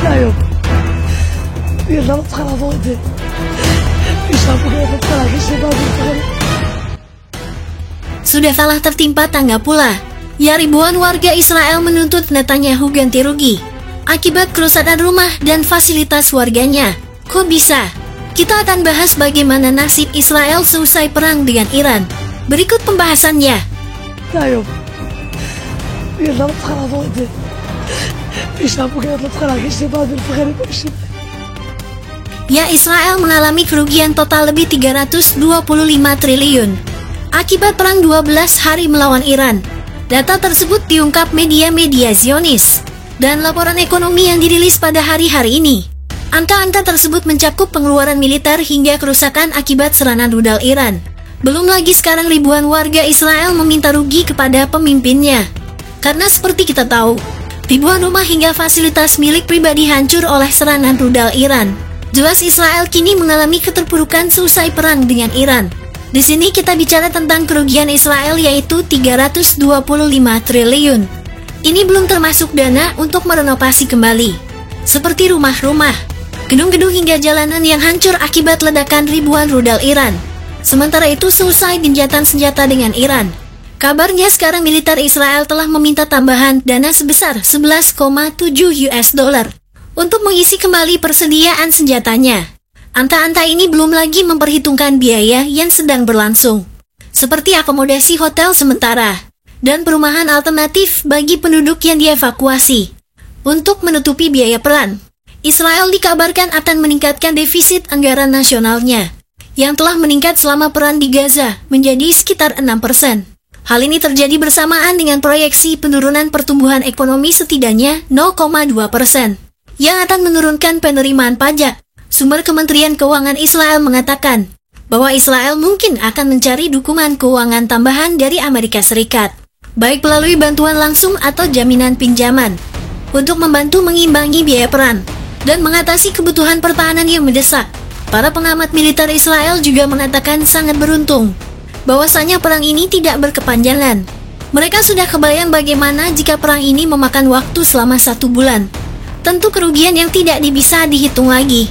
加油！别让他拉倒的，你上不了他lagi sebab itu. Sudah kalah tertimpa tangga pula. Ya, ribuan warga Israel menuntut Netanyahu ganti rugi akibat kerusakan rumah dan fasilitas warganya. Kok bisa? Kita akan bahas bagaimana nasib Israel seusai perang dengan Iran. Berikut pembahasannya. 加油！别让他拉倒的，你上不了他lagi sebab itu. Ya, Israel mengalami kerugian total lebih 325 triliun akibat perang 12 hari melawan Iran. Data tersebut diungkap media-media Zionis dan laporan ekonomi yang dirilis pada hari-hari ini. Angka-angka tersebut mencakup pengeluaran militer hingga kerusakan akibat serangan rudal Iran. Belum lagi sekarang ribuan warga Israel meminta rugi kepada pemimpinnya. Karena seperti kita tahu, ribuan rumah hingga fasilitas milik pribadi hancur oleh serangan rudal Iran. Jelas Israel kini mengalami keterpurukan seusai perang dengan Iran. Di sini kita bicara tentang kerugian Israel yaitu 325 triliun. Ini belum termasuk dana untuk merenovasi kembali, seperti rumah-rumah, gedung-gedung hingga jalanan yang hancur akibat ledakan ribuan rudal Iran. Sementara itu seusai gencatan senjata dengan Iran, kabarnya sekarang militer Israel telah meminta tambahan dana sebesar 11,7 US dollar untuk mengisi kembali persediaan senjatanya. Angka-angka ini belum lagi memperhitungkan biaya yang sedang berlangsung, seperti akomodasi hotel sementara dan perumahan alternatif bagi penduduk yang dievakuasi. Untuk menutupi biaya perang, Israel dikabarkan akan meningkatkan defisit anggaran nasionalnya, yang telah meningkat selama perang di Gaza menjadi sekitar 6%. Hal ini terjadi bersamaan dengan proyeksi penurunan pertumbuhan ekonomi setidaknya 0,2%. Yang akan menurunkan penerimaan pajak. Sumber Kementerian Keuangan Israel mengatakan bahwa Israel mungkin akan mencari dukungan keuangan tambahan dari Amerika Serikat, baik melalui bantuan langsung atau jaminan pinjaman, untuk membantu mengimbangi biaya perang dan mengatasi kebutuhan pertahanan yang mendesak. Para pengamat militer Israel juga mengatakan sangat beruntung bahwasanya perang ini tidak berkepanjangan. Mereka sudah kebayang bagaimana jika perang ini memakan waktu selama 1 bulan. Tentu kerugian yang tidak bisa dihitung lagi.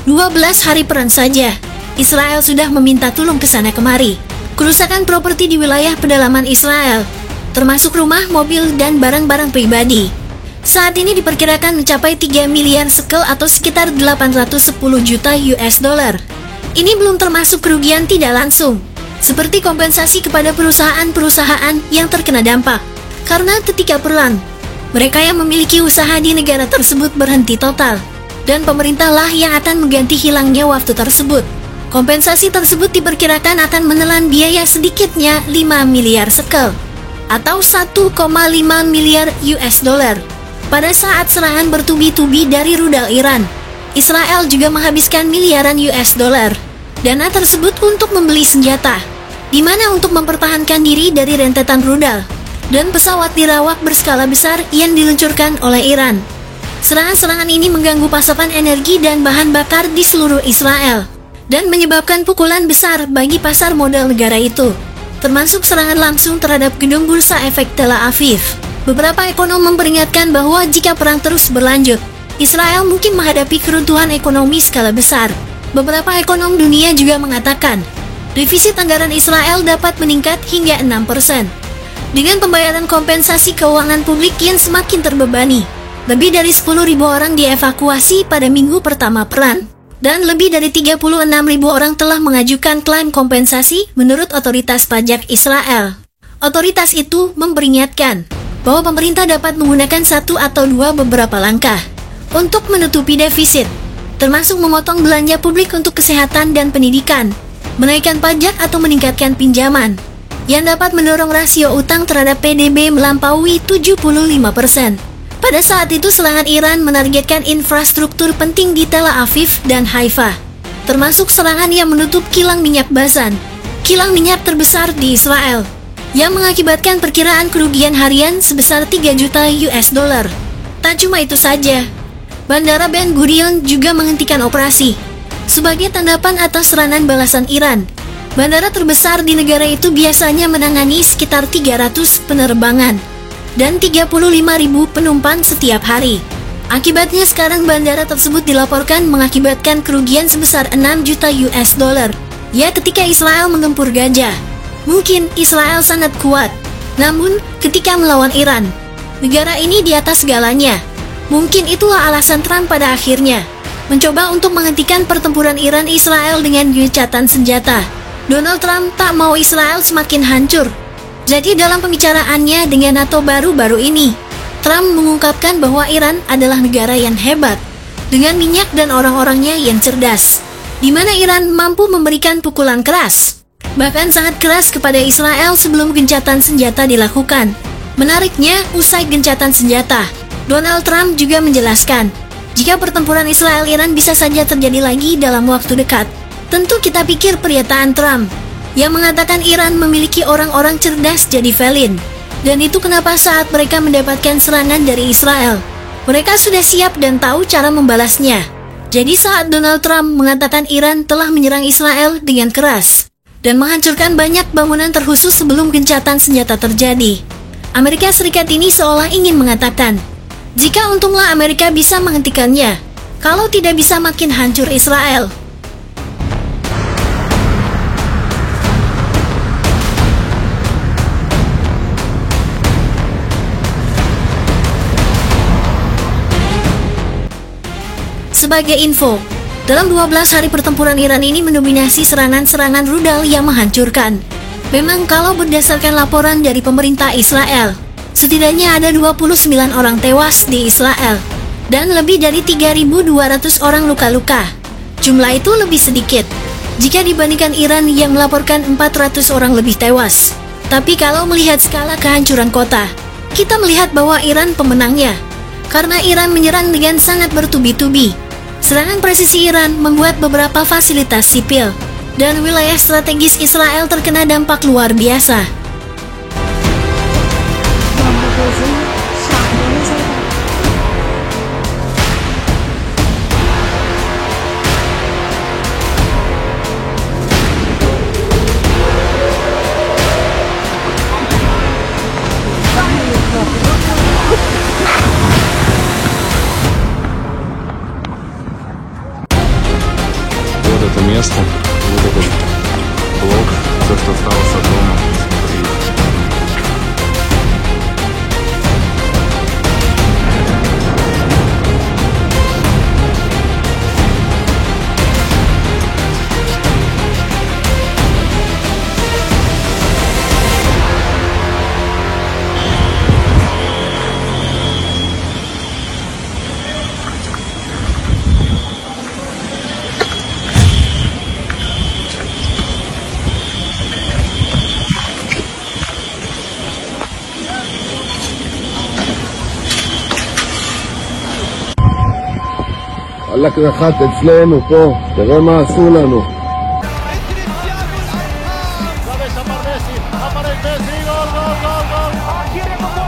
12 hari perang saja, Israel sudah meminta tolong ke sana kemari. Kerusakan properti di wilayah pedalaman Israel, termasuk rumah, mobil, dan barang-barang pribadi, saat ini diperkirakan mencapai 3 miliar shekel atau sekitar 810 juta US dollar. Ini belum termasuk kerugian tidak langsung, seperti kompensasi kepada perusahaan-perusahaan yang terkena dampak. Karena ketika perang, mereka yang memiliki usaha di negara tersebut berhenti total, dan pemerintahlah yang akan mengganti hilangnya waktu tersebut. Kompensasi tersebut diperkirakan akan menelan biaya sedikitnya 5 miliar shekel, atau 1,5 miliar US dollar. Pada saat serangan bertubi-tubi dari rudal Iran, Israel juga menghabiskan miliaran US dollar. Dana tersebut untuk membeli senjata, di mana untuk mempertahankan diri dari rentetan rudal dan pesawat dirawak berskala besar yang diluncurkan oleh Iran. Serangan-serangan ini mengganggu pasokan energi dan bahan bakar di seluruh Israel dan menyebabkan pukulan besar bagi pasar modal negara itu, termasuk serangan langsung terhadap gedung bursa efek Tel Aviv. Beberapa ekonom memperingatkan bahwa jika perang terus berlanjut, Israel mungkin menghadapi keruntuhan ekonomi skala besar. Beberapa ekonom dunia juga mengatakan defisit anggaran Israel dapat meningkat hingga 6%. Dengan pembayaran kompensasi keuangan publik yang semakin terbebani, lebih dari 10.000 orang dievakuasi pada minggu pertama perang, dan lebih dari 36.000 orang telah mengajukan klaim kompensasi menurut otoritas pajak Israel. Otoritas itu memperingatkan bahwa pemerintah dapat menggunakan 1 atau 2 beberapa langkah untuk menutupi defisit, termasuk memotong belanja publik untuk kesehatan dan pendidikan, menaikkan pajak atau meningkatkan pinjaman, yang dapat mendorong rasio utang terhadap PDB melampaui 75%. Pada saat itu serangan Iran menargetkan infrastruktur penting di Tel Aviv dan Haifa, termasuk serangan yang menutup kilang minyak Basan, kilang minyak terbesar di Israel, yang mengakibatkan perkiraan kerugian harian sebesar 3 juta US dollar. Tak cuma itu saja, Bandara Ben Gurion juga menghentikan operasi sebagai tanggapan atas serangan balasan Iran. Bandara terbesar di negara itu biasanya menangani sekitar 300 penerbangan dan 35.000 penumpang setiap hari. Akibatnya sekarang bandara tersebut dilaporkan mengakibatkan kerugian sebesar 6 juta US dollar. Ya, ketika Israel menggempur Gaza, mungkin Israel sangat kuat. Namun, ketika melawan Iran, negara ini di atas segalanya. Mungkin itulah alasan Trump pada akhirnya mencoba untuk menghentikan pertempuran Iran-Israel dengan gencatan senjata. Donald Trump tak mau Israel semakin hancur. Jadi dalam pembicaraannya dengan NATO baru-baru ini, Trump mengungkapkan bahwa Iran adalah negara yang hebat, dengan minyak dan orang-orangnya yang cerdas, di mana Iran mampu memberikan pukulan keras, bahkan sangat keras kepada Israel sebelum gencatan senjata dilakukan. Menariknya, usai gencatan senjata, Donald Trump juga menjelaskan, jika pertempuran Israel-Iran bisa saja terjadi lagi dalam waktu dekat. Tentu kita pikir pernyataan Trump yang mengatakan Iran memiliki orang-orang cerdas jadi valid. Dan itu kenapa saat mereka mendapatkan serangan dari Israel, mereka sudah siap dan tahu cara membalasnya. Jadi saat Donald Trump mengatakan Iran telah menyerang Israel dengan keras dan menghancurkan banyak bangunan terkhusus sebelum gencatan senjata terjadi, Amerika Serikat ini seolah ingin mengatakan, jika untunglah Amerika bisa menghentikannya, kalau tidak bisa makin hancur Israel. Sebagai info, dalam 12 hari pertempuran Iran ini mendominasi serangan-serangan rudal yang menghancurkan. Memang kalau berdasarkan laporan dari pemerintah Israel, setidaknya ada 29 orang tewas di Israel dan lebih dari 3.200 orang luka-luka. Jumlah itu lebih sedikit jika dibandingkan Iran yang melaporkan 400 orang lebih tewas. Tapi kalau melihat skala kehancuran kota, kita melihat bahwa Iran pemenangnya, karena Iran menyerang dengan sangat bertubi-tubi. Serangan presisi Iran membuat beberapa fasilitas sipil dan wilayah strategis Israel terkena dampak luar biasa. Вот это место, вот этот блок, все, что осталось от дома. וואלכ נחת אצלנו פה, תראה מה עשו לנו. Messi, aparece Messi, gol, gol, gol, gol.